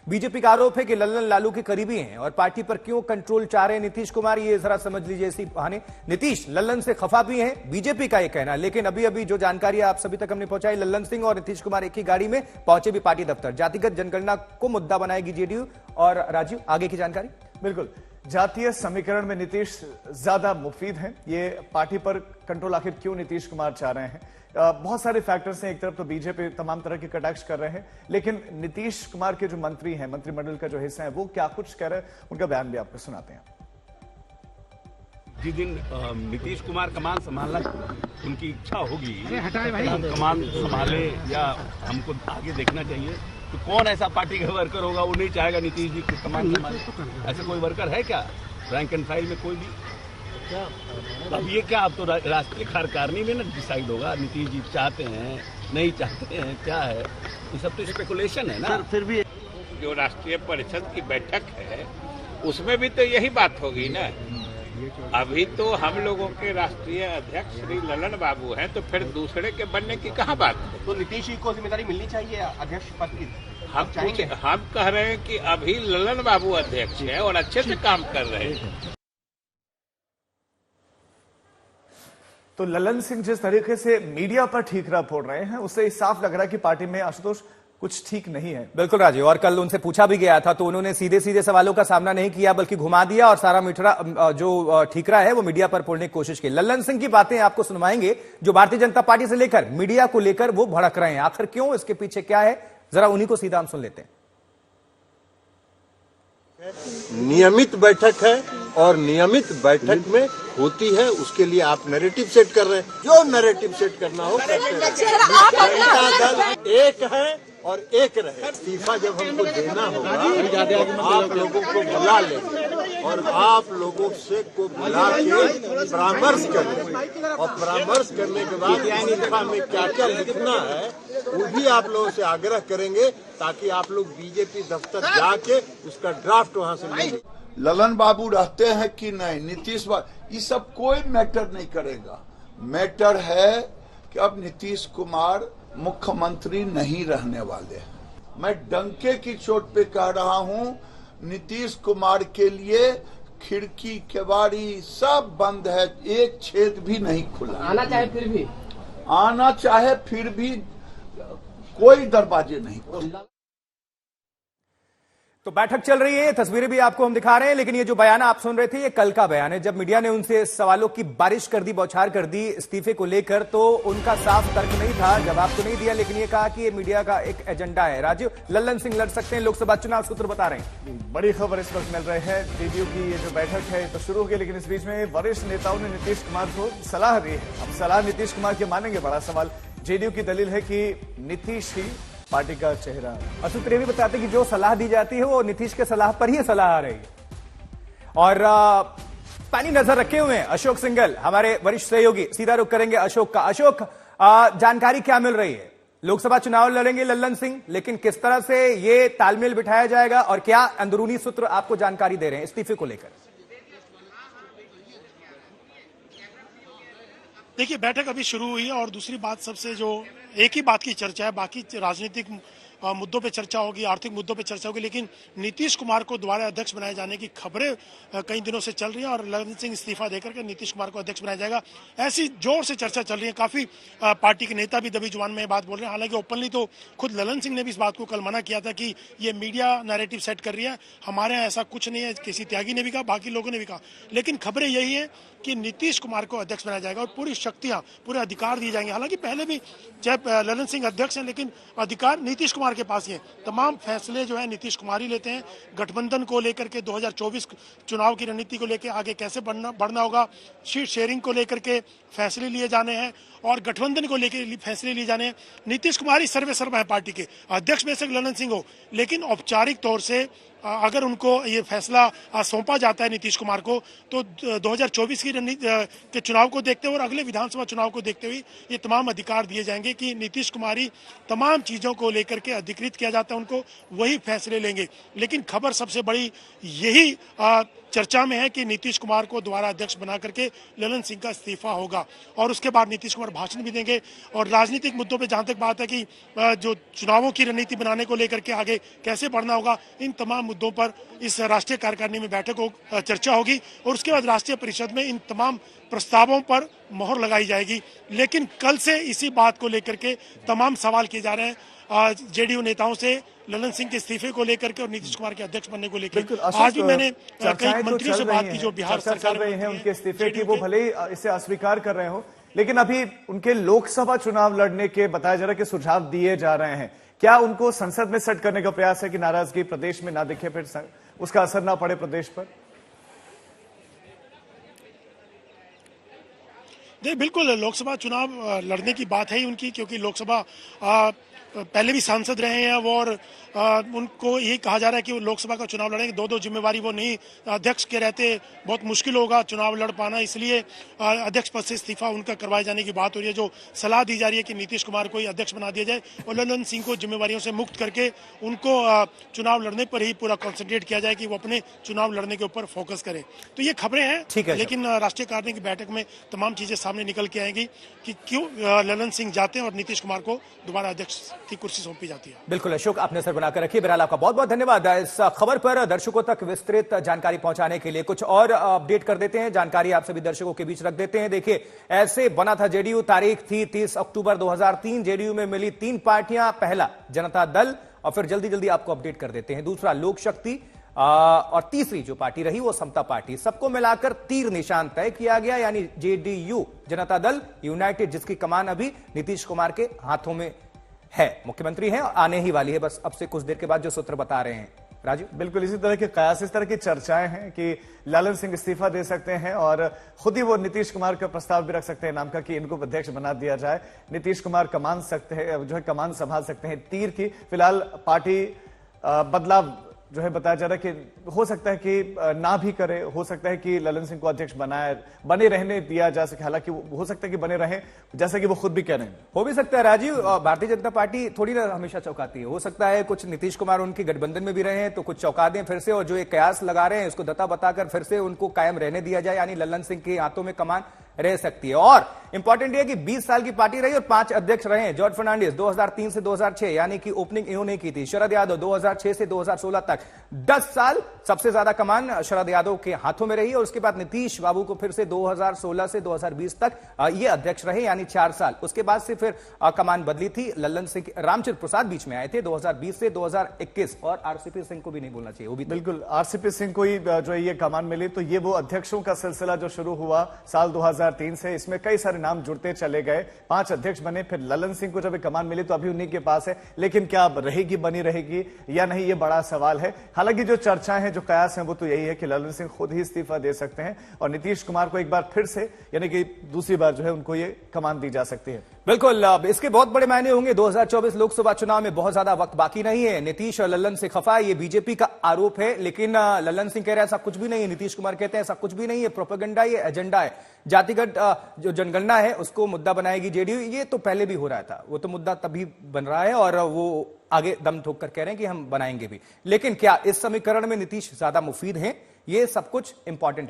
BJP का आरोप है कि लल्लन लालू के करीबी हैं और पार्टी पर क्यों कंट्रोल चाह रहे हैं नीतीश कुमार, ये जरा समझ लीजिए। इसी बहाने नीतीश लल्लन से खफा भी हैं, बीजेपी का ये कहना। लेकिन अभी अभी जो जानकारी आप सभी तक हमने पहुंचाई, लल्लन सिंह और नीतीश कुमार एक ही गाड़ी में पहुंचे भी पार्टी दफ्तर। जातिगत जनगणना को मुद्दा बनाएगी जेडीयू। और राजीव, आगे की जानकारी। बिल्कुल, जातीय समीकरण में नीतीश ज्यादा मुफीद हैं। ये पार्टी पर कंट्रोल आखिर क्यों नीतीश कुमार चाह रहे हैं? बहुत सारे फैक्टर्स हैं। एक तरफ तो बीजेपी तमाम तरह के कटाक्ष कर रहे हैं, लेकिन नीतीश कुमार के जो मंत्री हैं, मंत्रिमंडल का जो हिस्सा है, वो क्या कुछ कह रहे हैं, उनका बयान भी आपको सुनाते हैं। जिस दिन नीतीश कुमार कमान संभालना उनकी इच्छा होगी, हम कमान संभाले या हमको आगे देखना चाहिए, तो कौन ऐसा पार्टी का वर्कर होगा वो नहीं चाहेगा नीतीश जी को कमान संभाले? ऐसा कोई वर्कर है क्या रैंक एंड फाइल में कोई भी? अब ये क्या, अब तो राष्ट्रीय कार्यकारिणी में ना डिसाइड होगा नीतीश जी चाहते हैं नहीं चाहते हैं, क्या है ये सब तो स्पेकुलेशन है ना। फिर भी जो राष्ट्रीय परिषद की बैठक है उसमें भी तो यही बात होगी ना। अभी तो हम लोगों के राष्ट्रीय अध्यक्ष श्री ललन बाबू हैं, तो फिर दूसरे के बनने की कहाँ बात है? तो नीतीश जी को जिम्मेदारी मिलनी चाहिए अध्यक्ष पद की। हम कह रहे हैं कि अभी ललन बाबू अध्यक्ष हैं और अच्छे से काम कर रहे हैं। तो ललन सिंह जिस तरीके से मीडिया पर ठीकरा फोड़ रहे हैं, उससे साफ लग रहा है कि पार्टी में आशुतोष कुछ ठीक नहीं है। बिल्कुल राजीव, और कल उनसे पूछा भी गया था तो उन्होंने सीधे सीधे सवालों का सामना नहीं किया, बल्कि घुमा दिया और सारा मीठरा जो ठीकरा है वो मीडिया पर फोड़ने की कोशिश की। लल्लन सिंह की बातें आपको सुनवाएंगे, जो भारतीय जनता पार्टी से लेकर मीडिया को लेकर वो भड़क रहे हैं। आखिर क्यों, इसके पीछे क्या है, जरा उन्हीं को सीधा हम सुन लेते हैं। नियमित बैठक है और नियमित बैठक में होती है, उसके लिए आप नैरेटिव सेट कर रहे हैं। जो नैरेटिव सेट करना हो करते हैं। जनता दल एक है और एक रहे। इस्तीफा जब हमको देना होगा तो आप लोगों को बुला लेंगे और आप लोगों से को बुला के परामर्श करेंगे और परामर्श करने के बाद इस्तीफा में क्या क्या लिखना है वो भी आप लोगों से आग्रह करेंगे, ताकि आप लोग बीजेपी दफ्तर जाके उसका ड्राफ्ट वहां से ले लें। ललन बाबू रहते हैं कि नहीं, नीतीश बाबू, ये सब कोई मैटर नहीं करेगा। मैटर है कि अब नीतीश कुमार मुख्यमंत्री नहीं रहने वाले हैं। मैं डंके की चोट पे कह रहा हूं, नीतीश कुमार के लिए खिड़की केवाड़ी सब बंद है, एक छेद भी नहीं खुला। आना चाहे फिर भी कोई दरवाजे नहीं खुला। तो बैठक चल रही है, तस्वीरें भी आपको हम दिखा रहे हैं, लेकिन ये जो बयान आप सुन रहे थे ये कल का बयान है। जब मीडिया ने उनसे सवालों की बारिश कर दी, बौछार कर दी इस्तीफे को लेकर, तो उनका साफ तर्क नहीं था, जवाब तो नहीं दिया, लेकिन ये कहा कि ये मीडिया का एक एजेंडा है। राजीव, लल्लन सिंह लड़ सकते हैं लोकसभा चुनाव, सूत्र बता रहे हैं। बड़ी खबर इस वक्त मिल रही है, जेडीयू की ये जो बैठक है तो शुरू हो गई, लेकिन इस बीच में वरिष्ठ नेताओं ने नीतीश कुमार को सलाह दी है। अब सलाह नीतीश कुमार के मानेंगे, बड़ा सवाल। जेडीयू की दलील है कि नीतीश ही पार्टी का चेहरा है। सूत्र ये भी बताते कि जो सलाह दी जाती है वो नीतीश के सलाह पर ही सलाह आ रही है। और पैनी नजर रखे हुए हैं अशोक सिंघल, हमारे वरिष्ठ सहयोगी। सीधा रुख करेंगे अशोक का। अशोक, जानकारी क्या मिल रही है? लोकसभा चुनाव लड़ेंगे लल्लन सिंह, लेकिन किस तरह से ये तालमेल बिठाया जाएगा और क्या अंदरूनी सूत्र आपको जानकारी दे रहे हैं इस्तीफे को लेकर? देखिए, बैठक अभी शुरू हुई है और दूसरी बात, सबसे जो एक ही बात की चर्चा है, बाकी राजनीतिक मुद्दों पे चर्चा होगी, आर्थिक मुद्दों पे चर्चा होगी, लेकिन नीतीश कुमार को दोबारा अध्यक्ष बनाए जाने की खबरें कई दिनों से चल रही हैं और ललन सिंह इस्तीफा देकर के नीतीश कुमार को अध्यक्ष बनाया जाएगा, ऐसी जोर से चर्चा चल रही है। काफी पार्टी के नेता भी दबी जुबान में बात बोल रहे हैं। हालांकि ओपनली तो खुद ललन सिंह ने भी इस बात को कल मना किया था कि ये मीडिया नैरेटिव सेट कर रही है, हमारे यहाँ ऐसा कुछ नहीं है। केसी त्यागी ने भी कहा, बाकी लोगों ने भी कहा, लेकिन खबरें यही है कि नीतीश कुमार को अध्यक्ष बनाया जाएगा और पूरी शक्तियां, पूरे अधिकार दिए जाएंगे। हालांकि पहले भी जब ललन सिंह अध्यक्ष हैं, लेकिन अधिकार नीतीश कुमार के पास ही है। तमाम फैसले जो है नीतीश कुमार ही लेते हैं। गठबंधन को लेकर के 2024 चुनाव की रणनीति को लेकर आगे कैसे बढ़ना होगा, सीट शेयरिंग को लेकर के फैसले लिए जाने हैं और गठबंधन को लेकर फैसले लिए जाने हैं। नीतीश कुमार ही सर्वे सर्वा है पार्टी के। अध्यक्ष में से ललन सिंह हो, लेकिन औपचारिक तौर से अगर उनको ये फैसला सौंपा जाता है नीतीश कुमार को, तो 2024 के चुनाव को देखते हुए और अगले विधानसभा चुनाव को देखते हुए ये तमाम अधिकार दिए जाएंगे कि नीतीश कुमार ही तमाम चीज़ों को लेकर के अधिकृत किया जाता है, उनको वही फैसले लेंगे। लेकिन खबर सबसे बड़ी यही चर्चा में है कि नीतीश कुमार को दोबारा अध्यक्ष बना करके ललन सिंह का इस्तीफा होगा और उसके बाद नीतीश कुमार भाषण भी देंगे। और राजनीतिक मुद्दों पे जहां तक बात है कि जो चुनावों की रणनीति बनाने को लेकर के आगे कैसे बढ़ना होगा, इन तमाम मुद्दों पर इस राष्ट्रीय कार्यकारिणी में बैठक चर्चा होगी और उसके बाद राष्ट्रीय परिषद में इन तमाम प्रस्तावों पर मोहर लगाई जाएगी। लेकिन कल से इसी बात को लेकर के तमाम सवाल किए जा रहे हैं जेडीयू नेताओं से, ललन सिंह के इस्तीफे को लेकर के और नीतीश कुमार के अध्यक्ष बनने को लेकर। आज भी मैंने कई मंत्रियों से बात की जो बिहार सरकार चल रही है उनके इस्तीफे की, वो भले ही इसे अस्वीकार कर रहे हो, लेकिन अभी उनके लोकसभा चुनाव लड़ने के बताया जा रहा है कि सुझाव दिए जा रहे हैं। क्या उनको संसद में सेट करने का प्रयास है कि नाराजगी प्रदेश में ना दिखे, फिर उसका असर ना पड़े प्रदेश पर? नहीं, बिल्कुल लोकसभा चुनाव लड़ने की बात है ही उनकी, क्योंकि लोकसभा पहले भी सांसद रहे हैं वो, और उनको यही कहा जा रहा है कि वो लोकसभा का चुनाव लड़ेंगे। दो जिम्मेवारी वो नहीं अध्यक्ष के रहते बहुत मुश्किल होगा चुनाव लड़ पाना, इसलिए अध्यक्ष पद से इस्तीफा उनका करवाए जाने की बात हो रही है। जो सलाह दी जा रही है कि नीतीश कुमार को ही अध्यक्ष बना दिया जाए और ललन सिंह को जिम्मेवारियों से मुक्त करके उनको चुनाव लड़ने पर ही पूरा कॉन्सेंट्रेट किया जाए कि वो अपने चुनाव लड़ने के ऊपर फोकस करें। तो ये खबरें हैं, लेकिन राष्ट्रीय कार्यकारिणी की बैठक में तमाम चीजें सामने निकल के आएंगी कि क्यों ललन सिंह जाते हैं और नीतीश कुमार को दोबारा अध्यक्ष की कुर्सी सौंपी जाती है। बिल्कुल अशोक, आप नजर बनाकर रखिए। बहरहाल आपका बहुत बहुत धन्यवाद इस खबर पर दर्शकों तक विस्तृत जानकारी पहुंचाने के लिए। कुछ और अपडेट कर देते हैं, जानकारी आप सभी दर्शकों के बीच रख देते हैं। देखिए, ऐसे बना था जेडीयू, तारीख थी 30 अक्टूबर 2003। जेडीयू में मिली 3 पार्टियां, पहला जनता दल, और फिर जल्दी जल्दी आपको अपडेट कर देते हैं, दूसरा लोक शक्ति, और तीसरी जो पार्टी रही वो समता पार्टी। सबको मिलाकर तीर निशान तय किया गया, यानी जेडीयू जनता दल यूनाइटेड, जिसकी कमान अभी नीतीश कुमार के हाथों में है, मुख्यमंत्री हैं, आने ही वाली है बस अब से कुछ देर के बाद, जो सूत्र बता रहे हैं। राजू, बिल्कुल इसी तरह के कयास, इस तरह की चर्चाएं हैं कि ललन सिंह इस्तीफा दे सकते हैं और खुद ही वो नीतीश कुमार का प्रस्ताव भी रख सकते हैं नाम का कि इनको अध्यक्ष बना दिया जाए। नीतीश कुमार कमान सकते हैं, जो है कमान संभाल सकते हैं तीर की। फिलहाल पार्टी बदलाव जो है बताया जा रहा है कि हो सकता है कि ना भी करे, हो सकता है कि ललन सिंह को अध्यक्ष बने रहने दिया जा सके। हालांकि हो सकता है कि बने रहे, जैसा कि वो खुद भी कह रहे हैं। हो भी सकता है राजीव, भारतीय जनता पार्टी थोड़ी ना हमेशा चौंकाती है। हो सकता है कुछ नीतीश कुमार उनकी गठबंधन में भी रहे हैं तो कुछ चौंका दें फिर से, और जो एक कयास लगा रहे हैं उसको दता बताकर फिर से उनको कायम रहने दिया जाए, यानी ललन सिंह के हाथों में कमान रह सकती है। और इंपॉर्टेंट है कि 20 साल की पार्टी रही और 5 अध्यक्ष रहे हैं। जॉर्ज फर्नांडिस 2003 से 2006, यानी कि ओपनिंग इन्होंने की थी। शरद यादव 2006 से 2016 तक 10 साल सबसे ज्यादा कमान शरद यादव के हाथों में रही, और उसके बाद नीतीश बाबू को फिर से 2016 से 2020 तक ये अध्यक्ष रहे, यानी 4 साल। उसके बाद से फिर कमान बदली थी। ललन सिंह, रामचंद्र प्रसाद बीच में आए थे 2020 से 2021, और आरसीपी सिंह को भी नहीं बोलना चाहिए, वो भी बिल्कुल आरसीपी सिंह को ही जो है ये कमान मिली। तो ये वो अध्यक्षों का सिलसिला जो शुरू हुआ साल 2003 से, इसमें कई सारे नाम जुड़ते चले गए, 5 अध्यक्ष बने। फिर ललन सिंह को जब कमान मिली तो अभी उन्हीं के पास है, लेकिन क्या रहेगी, बनी रहेगी या नहीं, ये बड़ा सवाल है। हालांकि जो चर्चाएं हैं, जो कयास हैं, वो तो यही है कि ललन सिंह खुद ही इस्तीफा दे सकते हैं और नीतीश कुमार को एक बार फिर से, यानी कि दूसरी बार जो है उनको ये कमान दी जा सकती है। बिल्कुल, इसके बहुत बड़े मायने होंगे। 2024 लोकसभा चुनाव में बहुत ज्यादा वक्त बाकी नहीं है। नीतीश और ललन से खफा, ये बीजेपी का आरोप है, लेकिन ललन सिंह कह रहे हैं ऐसा कुछ भी नहीं है। नीतीश कुमार कहते हैं ऐसा कुछ भी नहीं है, प्रोपेगेंडा, ये एजेंडा है। जातिगत जो जनगणना है उसको मुद्दा बनाएगी जेडीयू, ये तो पहले भी हो रहा था, वो तो मुद्दा तभी बन रहा है और वो आगे दम ठोक कर कह रहे हैं कि हम बनाएंगे भी। लेकिन क्या इस समीकरण में नीतीश ज्यादा मुफीद हैं, ये सब कुछ इंपॉर्टेंट है।